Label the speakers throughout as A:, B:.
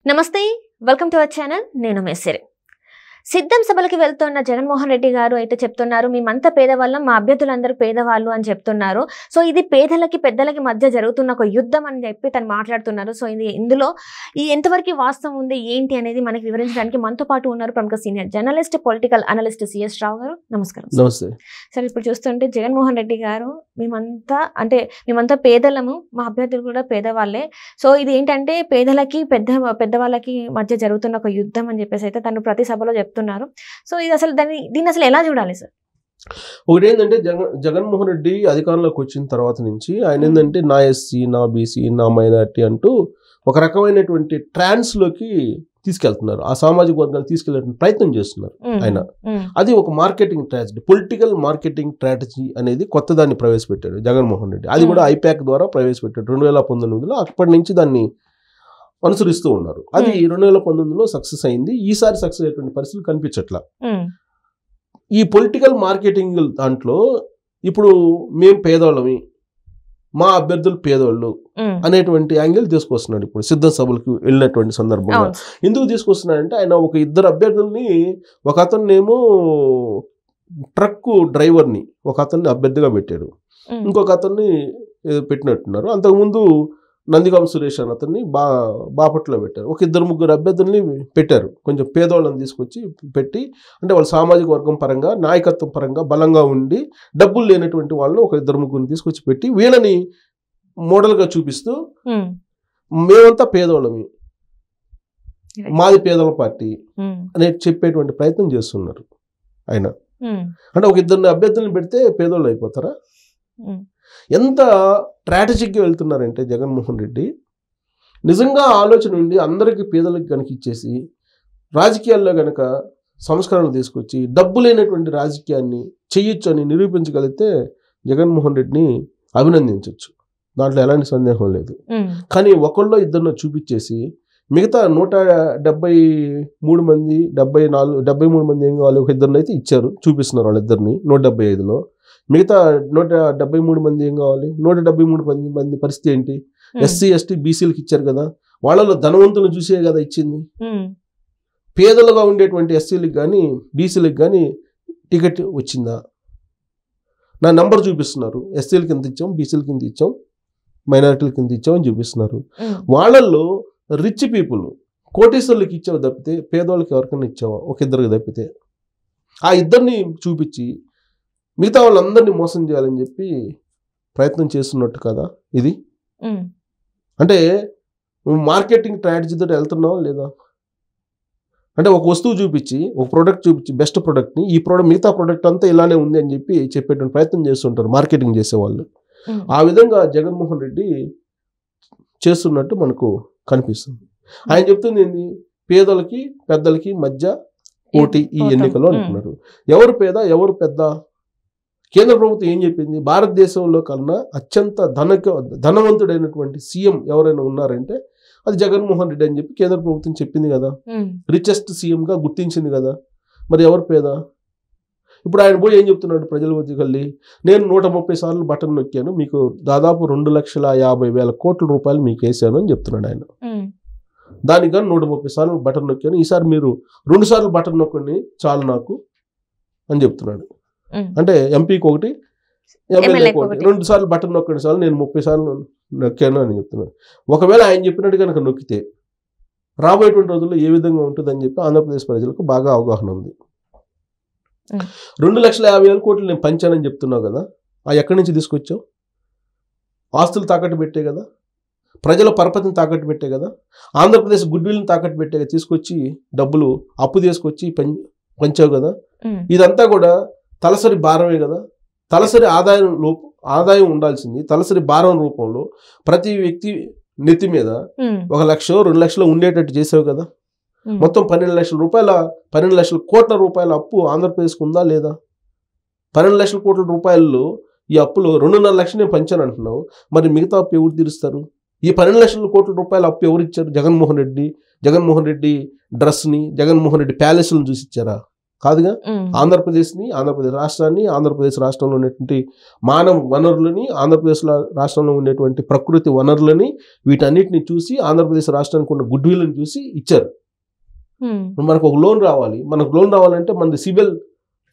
A: నమస్తే, welcome to our channel. నేను మెస్సెరి. సిద్ధం సభలకి వెళ్తున్న జగన్మోహన్ రెడ్డి గారు అయితే చెప్తున్నారు, మేమంతా పేదవాళ్ళం, మా అభ్యర్థులందరూ పేదవాళ్ళు అని చెప్తున్నారు. సో ఇది పేదలకి పెద్దలకి మధ్య జరుగుతున్న ఒక యుద్ధం అని చెప్పి తను మాట్లాడుతున్నారు. సో ఇందులో ఎంతవరకు వాస్తవం ఉంది ఏంటి అనేది మనకి వివరించడానికి మనతో పాటు ఉన్నారు ప్రముఖ senior journalist, political analyst CS Rao గారు. నమస్కారం.
B: నమస్తే
A: సార్. ఇప్పుడు చూస్తుంటే జగన్మోహన్ రెడ్డి గారు మేమంతా పేదలము, మా అభ్యర్థులు కూడా పేదవాళ్ళే. సో ఇది ఏంటంటే పేదలకి పెద్దవాళ్ళకి మధ్య జరుగుతున్న ఒక యుద్ధం అని చెప్పేసి అయితే తను ప్రతి సభలో చెప్తున్నారు. సో ఇది అసలు దీన్ని అసలు ఎలా చూడాలి సార్?
B: ఒకటి ఏంటంటే జగన్మోహన్ రెడ్డి అధికారంలోకి వచ్చిన తర్వాత నుంచి ఆయన ఏంటంటే నా ఎస్సీ, నా బీసీ, నా మైనారిటీ అంటూ ఒక రకమైనటువంటి ట్రాన్స్లోకి తీసుకెళ్తున్నారు. ఆ సామాజిక వర్గాలు తీసుకెళ్లే ప్రయత్నం చేస్తున్నారు ఆయన. అది ఒక marketing strategy, political marketing strategy అనేది కొత్త దాన్ని ప్రవేశపెట్టాడు జగన్మోహన్ రెడ్డి. అది కూడా ఐపాక్ ద్వారా ప్రవేశపెట్టాడు 2019లో. అప్పటి నుంచి దాన్ని అనుసరిస్తూ ఉన్నారు. అది 2019లో సక్సెస్ అయింది. ఈసారి సక్సెస్ అయ్యేటువంటి పరిస్థితులు కనిపించట్లా. ఈ పొలిటికల్ మార్కెటింగ్ దాంట్లో ఇప్పుడు మేము పేదవాళ్ళమి, మా అభ్యర్థులు పేదవాళ్ళు అనేటువంటి యాంగిల్ తీసుకొస్తున్నాడు. ఇప్పుడు సిద్ధ సభలకు వెళ్ళినటువంటి సందర్భంగా ఎందుకు తీసుకొస్తున్నాడంటే ఆయన ఒక ఇద్దరు అభ్యర్థుల్ని, ఒక అతన్నేమో ట్రక్ డ్రైవర్ని ఒక అతన్ని అభ్యర్థిగా పెట్టారు, ఇంకొక అతన్ని పెట్టినట్టున్నారు. అంతకుముందు నందిగాం సురేష్ అని అతన్ని బాపట్లో పెట్టారు. ఒక ఇద్దరు ముగ్గురు అభ్యర్థుల్ని పెట్టారు, కొంచెం పేదవాళ్ళని తీసుకొచ్చి పెట్టి, అంటే వాళ్ళ సామాజిక వర్గం పరంగా, నాయకత్వం పరంగా బలంగా ఉండి డబ్బులు లేనటువంటి వాళ్ళని ఒక ఇద్దరు ముగ్గురిని తీసుకొచ్చి పెట్టి వీళ్ళని మోడల్గా చూపిస్తూ మేమంతా పేదవాళ్ళమి, మాది పేదల పార్టీ అని చెప్పేటువంటి ప్రయత్నం చేస్తున్నారు ఆయన. అంటే ఒక ఇద్దరిని అభ్యర్థులను పెడితే పేదవాళ్ళు అయిపోతారా? ఎంత స్ట్రాటజిక్గా వెళ్తున్నారంటే జగన్మోహన్ రెడ్డి నిజంగా ఆలోచన ఉండి అందరికీ పేదలకు కనుక ఇచ్చేసి రాజకీయాల్లో కనుక సంస్కరణలు తీసుకొచ్చి డబ్బు లేనటువంటి రాజకీయాన్ని చెయ్యొచ్చు అని నిరూపించగలిగితే జగన్మోహన్ రెడ్డిని అభినందించవచ్చు, దాంట్లో ఎలాంటి సందేహం లేదు. కానీ ఒకళ్ళో ఇద్దరినో చూపించేసి మిగతా 173 మంది 73 మంది ఏం కావాలి, ఒక ఇద్దరిని అయితే ఇచ్చారు, చూపిస్తున్నారు వాళ్ళిద్దరిని 175లో. మిగతా 173 మంది ఏం కావాలి? 173 మంది పరిస్థితి ఏంటి? ఎస్సీ, ఎస్టీ, బీసీలకు ఇచ్చారు కదా, వాళ్ళలో ధనవంతులను చూసే కదా ఇచ్చింది. పేదలుగా ఉండేటువంటి ఎస్సీలకు కానీ బీసీలకు కానీ టికెట్ వచ్చిందా? నా నంబర్ చూపిస్తున్నారు, ఎస్సీలకి ఎంత ఇచ్చాం, బీసీలకి ఎంత ఇచ్చాం, మైనారిటీలకి ఎంత ఇచ్చాం అని చూపిస్తున్నారు. వాళ్ళల్లో రిచ్ పీపుల్, కోటీశ్వర్లకి ఇచ్చావు తప్పితే పేదవాళ్ళకి ఎవరికైనా ఇచ్చావా? ఒక ఇద్దరికి తప్పితే. ఆ ఇద్దరిని చూపించి మిగతా వాళ్ళందరినీ మోసం చేయాలని చెప్పి ప్రయత్నం చేస్తున్నట్టు కదా ఇది. అంటే మార్కెటింగ్ స్ట్రాటజీతో వెళ్తున్నావా లేదా? అంటే ఒక వస్తువు చూపించి, ఒక ప్రోడక్ట్ చూపించి, బెస్ట్ ప్రోడక్ట్ని, ఈ ప్రోడక్ట్ మిగతా ప్రోడక్ట్ అంతా ఇలానే ఉంది అని చెప్పి చెప్పేటువంటి ప్రయత్నం చేస్తుంటారు మార్కెటింగ్ చేసేవాళ్ళు. ఆ విధంగా జగన్మోహన్ రెడ్డి చేస్తున్నట్టు మనకు కనిపిస్తుంది. ఆయన చెప్తుంది ఏంది? పేదలకి పెద్దలకి మధ్య పోటీ ఈ ఎన్నికల్లో అంటున్నారు. ఎవరు పేద ఎవరు పెద్ద? కేంద్ర ప్రభుత్వం ఏం చెప్పింది? భారతదేశంలో కన్నా అత్యంత ధనవంతుడైనటువంటి సీఎం ఎవరైనా ఉన్నారంటే అది జగన్మోహన్ రెడ్డి అని చెప్పి కేంద్ర ప్రభుత్వం చెప్పింది కదా, రిచెస్ట్ సీఎంగా గుర్తించింది కదా. మరి ఎవరు పేద? ఇప్పుడు ఆయన పోయి ఏం చెప్తున్నాడు ప్రజల మధ్యకి వెళ్ళి, నేను 130 సార్లు బటన్ నొక్కాను, మీకు దాదాపు 2,50,000 కోట్ల రూపాయలు మీకు వేసాను అని చెప్తున్నాడు ఆయన. దానికి కానీ 130 సార్లు బటన్ నొక్కాను, ఈసారి మీరు 2 సార్లు బటన్ నొక్కండి చాలు నాకు అని చెప్తున్నాడు. అంటే ఎంపీకి ఒకటి, ఎమ్మెల్యేకి ఒకటి, 2 సార్లు బటన్ నొక్కండి చాలు, నేను 30 సార్లు నొక్కాను అని చెప్తున్నాడు. ఒకవేళ ఆయన చెప్పినట్టు కనుక నొక్కితే రాబోయేటువంటి రోజుల్లో ఏ విధంగా ఉంటుందని చెప్పి ఆంధ్రప్రదేశ్ ప్రజలకు బాగా అవగాహన ఉంది. 2,50,000 కోట్లు నేను పంచానని చెప్తున్నావు కదా, ఎక్కడి నుంచి తీసుకొచ్చావు? ఆస్తులు తాకట్టు పెట్టే కదా, ప్రజల పరపతిని తాకట్టు పెట్టే కదా, ఆంధ్రప్రదేశ్ గుడ్విల్ని తాకట్టు పెట్టే కదా, తీసుకొచ్చి డబ్బులు అప్పు తీసుకొచ్చి పంచావు కదా. ఇదంతా కూడా తలసరి భారమే కదా. తలసరి ఆదాయం ఉండాల్సింది తలసరి భారం రూపంలో ప్రతి వ్యక్తి నెత్తి మీద 1 లక్ష 2 లక్షలు ఉండేటట్టు చేసావు కదా. మొత్తం 12 లక్షల కోట్ల రూపాయల అప్పు ఆంధ్రప్రదేశ్కి ఉందా లేదా? 12 లక్షల కోట్ల రూపాయల్లో ఈ అప్పులో 2.5 లక్షలు నేను పంచాను అంటున్నావు. మరి మిగతా అప్పు ఎవరు తీరుస్తారు? ఈ 12 లక్షల కోట్ల రూపాయల అప్పు ఎవరు ఇచ్చారు? జగన్మోహన్ రెడ్డి డ్రెస్ని, జగన్మోహన్ రెడ్డి ప్యాలెస్లను చూసి ఇచ్చారా? కాదుగా. ఆంధ్రప్రదేశ్ రాష్ట్రాన్ని, ఆంధ్రప్రదేశ్ రాష్ట్రంలో ఉన్నటువంటి మానవ వనరులని, ఆంధ్రప్రదేశ్ రాష్ట్రంలో ఉండేటువంటి ప్రకృతి వనరులని, వీటన్నిటిని చూసి ఆంధ్రప్రదేశ్ రాష్ట్రానికి ఉన్న గుడ్ విల్ని చూసి ఇచ్చారు. మనకు ఒక లోన్ రావాలి, మనకు లోన్ రావాలంటే మనది సిబిల్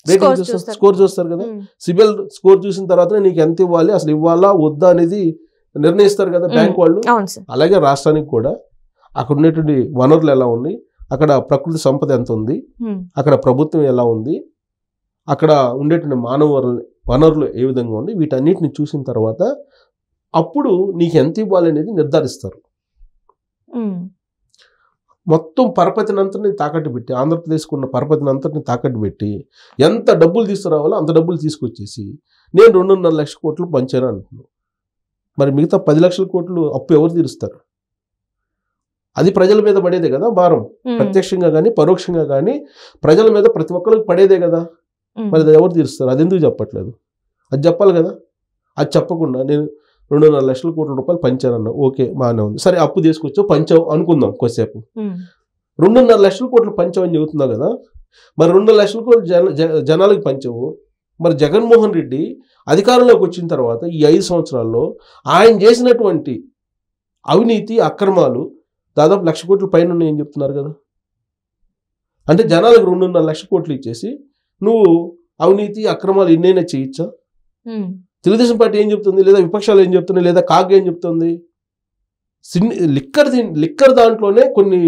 B: రేటింగ్ స్కోర్ చూస్తారు కదా. సిబిల్ స్కోర్ చూసిన తర్వాత నీకు ఎంత ఇవ్వాలి, అసలు ఇవ్వాలా వద్దా అనేది నిర్ణయిస్తారు కదా బ్యాంక్ వాళ్ళు. అలాగే రాష్ట్రానికి కూడా అక్కడ ఉన్నటువంటి వనరులు ఎలా ఉన్నాయి, అక్కడ ప్రకృతి సంపద ఎంత ఉంది, అక్కడ ప్రభుత్వం ఎలా ఉంది, అక్కడ ఉండేటువంటి మానవ వనరులు ఏ విధంగా ఉంది, వీటన్నిటిని చూసిన తర్వాత అప్పుడు నీకు ఎంత ఇవ్వాలి అనేది నిర్ధారిస్తారు. మొత్తం పరపతిని అంతటిని తాకట్టు పెట్టి, ఆంధ్రప్రదేశ్కు ఉన్న పరపతిని అంతటిని తాకట్టు పెట్టి ఎంత డబ్బులు తీసుకురావాలో అంత డబ్బులు తీసుకొచ్చేసి నేను 2.5 లక్షల కోట్లు పంచాను అంటున్నాను. మరి మిగతా 10 లక్షల కోట్లు అప్పు ఎవరు తీరుస్తారు? అది ప్రజల మీద పడేదే కదా భారం, ప్రత్యక్షంగా కానీ పరోక్షంగా కానీ ప్రజల మీద ప్రతి ఒక్కరికి పడేదే కదా. మరి అది ఎవరు తీరుస్తారు? అది ఎందుకు చెప్పట్లేదు? అది చెప్పాలి కదా. అది చెప్పకుండా నేను 2.5 లక్షల కోట్ల రూపాయలు పంచానన్నా, ఓకే బాగానే ఉంది, సరే అప్పు తీసుకొచ్చావు పంచావు అనుకుందాం కొద్దిసేపు. 2.5 లక్షల కోట్లు పంచావు అని చెబుతున్నావు కదా. మరి 2 లక్షల కోట్లు జనాలకు పంచావు. మరి జగన్మోహన్ రెడ్డి అధికారంలోకి వచ్చిన తర్వాత ఈ 5 సంవత్సరాల్లో ఆయన చేసినటువంటి అవినీతి అక్రమాలు దాదాపు 1 లక్ష కోట్ల పైన ఉన్నాయని చెప్తున్నారు కదా. అంటే జనాలకు 2.5 లక్షల కోట్లు ఇచ్చేసి నువ్వు అవినీతి అక్రమాలు ఎన్నైనా చేయొచ్చా? తెలుగుదేశం పార్టీ ఏం చెప్తుంది, లేదా విపక్షాలు ఏం చెప్తున్నాయి, లేదా కాగ్ ఏం చెప్తుంది? లిక్కర్ దాంట్లోనే కొన్ని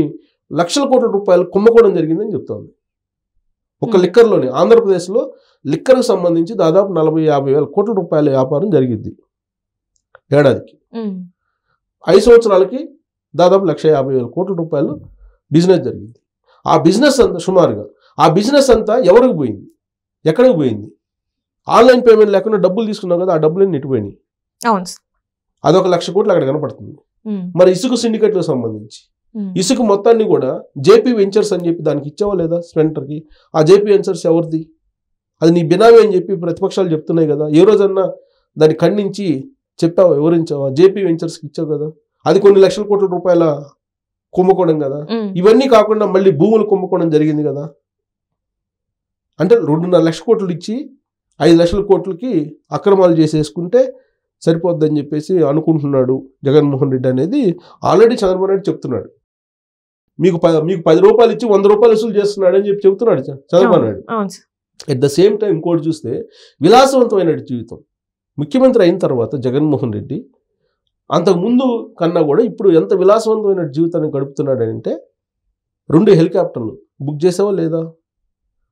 B: లక్షల కోట్ల రూపాయలు కుంభకోణం జరిగిందని చెప్తోంది. ఒక లిక్కర్లోనే ఆంధ్రప్రదేశ్లో లిక్కర్కి సంబంధించి దాదాపు 40-50 వేల కోట్ల రూపాయల వ్యాపారం జరిగింది ఏడాదికి. 5 సంవత్సరాలకి దాదాపు 1,50,000 కోట్ల రూపాయలు బిజినెస్ జరిగింది. ఆ బిజినెస్ అంతా సుమారుగా ఆ బిజినెస్ అంతా ఎవరికి పోయింది, ఎక్కడికి పోయింది? ఆన్లైన్ పేమెంట్ లేకుండా డబ్బులు తీసుకున్నావు కదా, ఆ డబ్బులన్నీ నెట్టిపోయినాయి. అదొక 1 లక్ష కోట్లు అక్కడ కనపడుతుంది. మరి ఇసుక సిండికేట్లకు సంబంధించి ఇసుక మొత్తాన్ని కూడా జేపీ వెంచర్స్ అని చెప్పి దానికి ఇచ్చావా లేదా స్పెంటర్కి? ఆ జేపీ వెంచర్స్ ఎవరిది? అది నీ బినామీ అని చెప్పి ప్రతిపక్షాలు చెప్తున్నాయి కదా. ఏ రోజన్నా దాన్ని ఖండించి చెప్పావా, వివరించావా? జేపీ వెంచర్స్కి ఇచ్చావు కదా, అది కొన్ని లక్షల కోట్ల రూపాయల కుంభకోణం కదా. ఇవన్నీ కాకుండా మళ్ళీ భూముల కుంభకోణం జరిగింది కదా. అంటే 2.5 లక్షల కోట్లు ఇచ్చి 5 లక్షల కోట్లకి అక్రమాలు చేసేసుకుంటే సరిపోద్దని చెప్పేసి అనుకుంటున్నాడు జగన్మోహన్ రెడ్డి అనేది ఆల్రెడీ చంద్రబాబు నాయుడు చెప్తున్నాడు. మీకు 10 రూపాయలు ఇచ్చి 100 రూపాయలు వసూలు చేస్తున్నాడు అని చెప్పి చెప్తున్నాడు Chandrababu Naidu. At the same time ఇంకోటి చూస్తే విలాసవంతమైన జీవితం. ముఖ్యమంత్రి అయిన తర్వాత జగన్మోహన్ రెడ్డి అంతకుముందు కన్నా కూడా ఇప్పుడు ఎంత విలాసవంతమైన జీవితాన్ని గడుపుతున్నాడు అంటే 2 హెలికాప్టర్లు బుక్ చేసావా లేదా?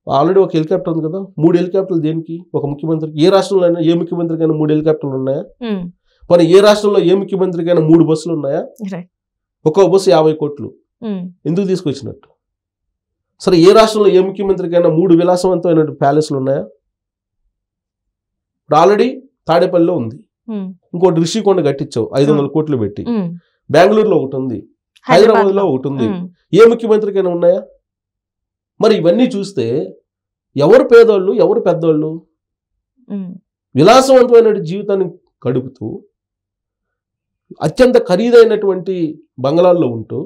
B: ఆల్రెడీ ఒక హెలికాప్టర్ ఉంది కదా. 3 హెలికాప్టర్లు దేనికి? ఒక ముఖ్యమంత్రికి. ఏ రాష్ట్రంలో అయినా ఏ ముఖ్యమంత్రికైనా 3 హెలికాప్టర్లు ఉన్నాయా? కానీ ఏ రాష్ట్రంలో ఏ ముఖ్యమంత్రికైనా 3 బస్సులు ఉన్నాయా? ఒక్కో బస్సు 50 కోట్లు. ఎందుకు తీసుకొచ్చినట్టు? సరే ఏ రాష్ట్రంలో ఏ ముఖ్యమంత్రికైనా 3 విలాసవంతమైన ప్యాలెస్లు ఉన్నాయా? ఇప్పుడు ఆల్రెడీ తాడేపల్లిలో ఉంది, ఇంకోటి రిషికొండ కట్టించావు 500 కోట్లు పెట్టి. బెంగళూరులో ఒకటి ఉంది, హైదరాబాద్లో ఒకటి ఉంది. ఏ ముఖ్యమంత్రికైనా ఉన్నాయా? మరి ఇవన్నీ చూస్తే ఎవరు పేదోళ్ళు, ఎవరు పెద్దోళ్ళు? విలాసవంతమైన జీవితాన్ని గడుపుతూ అత్యంత ఖరీదైనటువంటి బంగళాల్లో ఉంటూ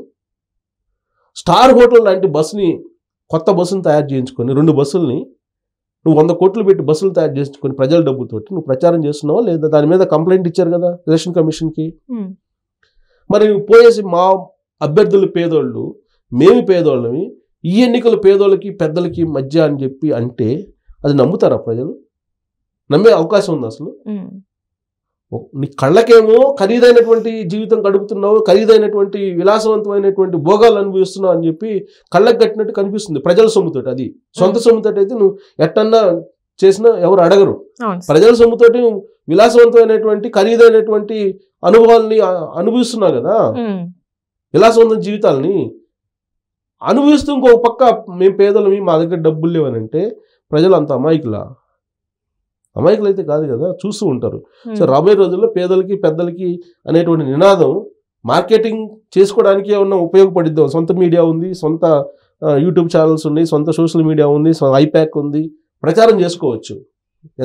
B: స్టార్ హోటల్ లాంటి బస్సుని, కొత్త బస్సుని తయారు చేయించుకొని 2 బస్సుల్ని నువ్వు 100 కోట్లు పెట్టి బస్సులు తయారు చేసుకొని ప్రజల డబ్బులతోటి నువ్వు ప్రచారం చేస్తున్నావా లేదా? దాని మీద కంప్లైంట్ ఇచ్చారు కదా ఎలక్షన్ కమిషన్కి. మరి పోయేసి మా అభ్యర్థులు పేదోళ్ళు, మేము పేదోళ్ళమి, ఈ ఎన్నికలు పేదోళ్ళకి పెద్దలకి మధ్య అని చెప్పి అంటే అది నమ్ముతారా ప్రజలు? నమ్మే అవకాశం ఉంది అసలు? నీ కళ్ళకేమో ఖరీదైనటువంటి జీవితం గడుపుతున్నావు, ఖరీదైనటువంటి విలాసవంతమైనటువంటి భోగాలు అనుభవిస్తున్నావు అని చెప్పి కళ్ళకు కట్టినట్టు కనిపిస్తుంది ప్రజల సొమ్ముతోటి. అది సొంత సొమ్ముతోటి అయితే నువ్వు ఎట్టన్నా చేసినా ఎవరు అడగరు. ప్రజల సొమ్ముతోటి విలాసవంతమైనటువంటి ఖరీదైనటువంటి అనుభవాల్ని అనుభవిస్తున్నావు కదా, విలాసవంతమైన జీవితాలని అనుభవిస్తూ ఇంకొక పక్క మేము పేదలమి, మా దగ్గర డబ్బులు లేవనంటే ప్రజలు అంత అమాయకులా? అమాయకులు అయితే కాదు కదా, చూస్తూ ఉంటారు. సో రాబోయే రోజుల్లో పేదలకి పెద్దలకి అనేటువంటి నినాదం మార్కెటింగ్ చేసుకోవడానికి ఏమన్నా ఉపయోగపడిద్దాం. సొంత మీడియా ఉంది, సొంత యూట్యూబ్ ఛానల్స్ ఉన్నాయి, సొంత సోషల్ మీడియా ఉంది, ఐప్యాక్ ఉంది, ప్రచారం చేసుకోవచ్చు.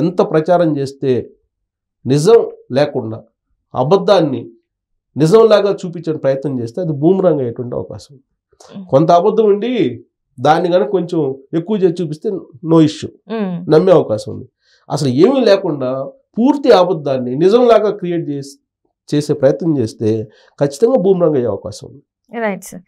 B: ఎంత ప్రచారం చేస్తే నిజం లేకుండా అబద్ధాన్ని నిజంలాగా చూపించే ప్రయత్నం చేస్తే అది బూమరాంగ్ అయ్యేటువంటి అవకాశం. కొంత అబద్ధం ఉండి దాన్ని కనుక కొంచెం ఎక్కువ చేసి చూపిస్తే నో ఇష్యూ, నమ్మే అవకాశం ఉంది. అసలు ఏమీ లేకుండా పూర్తి అబద్ధాన్ని నిజంలాగా క్రియేట్ చేసే ప్రయత్నం చేస్తే ఖచ్చితంగా బూమరాంగ్ అయ్యే అవకాశం ఉంది.
A: Right sir.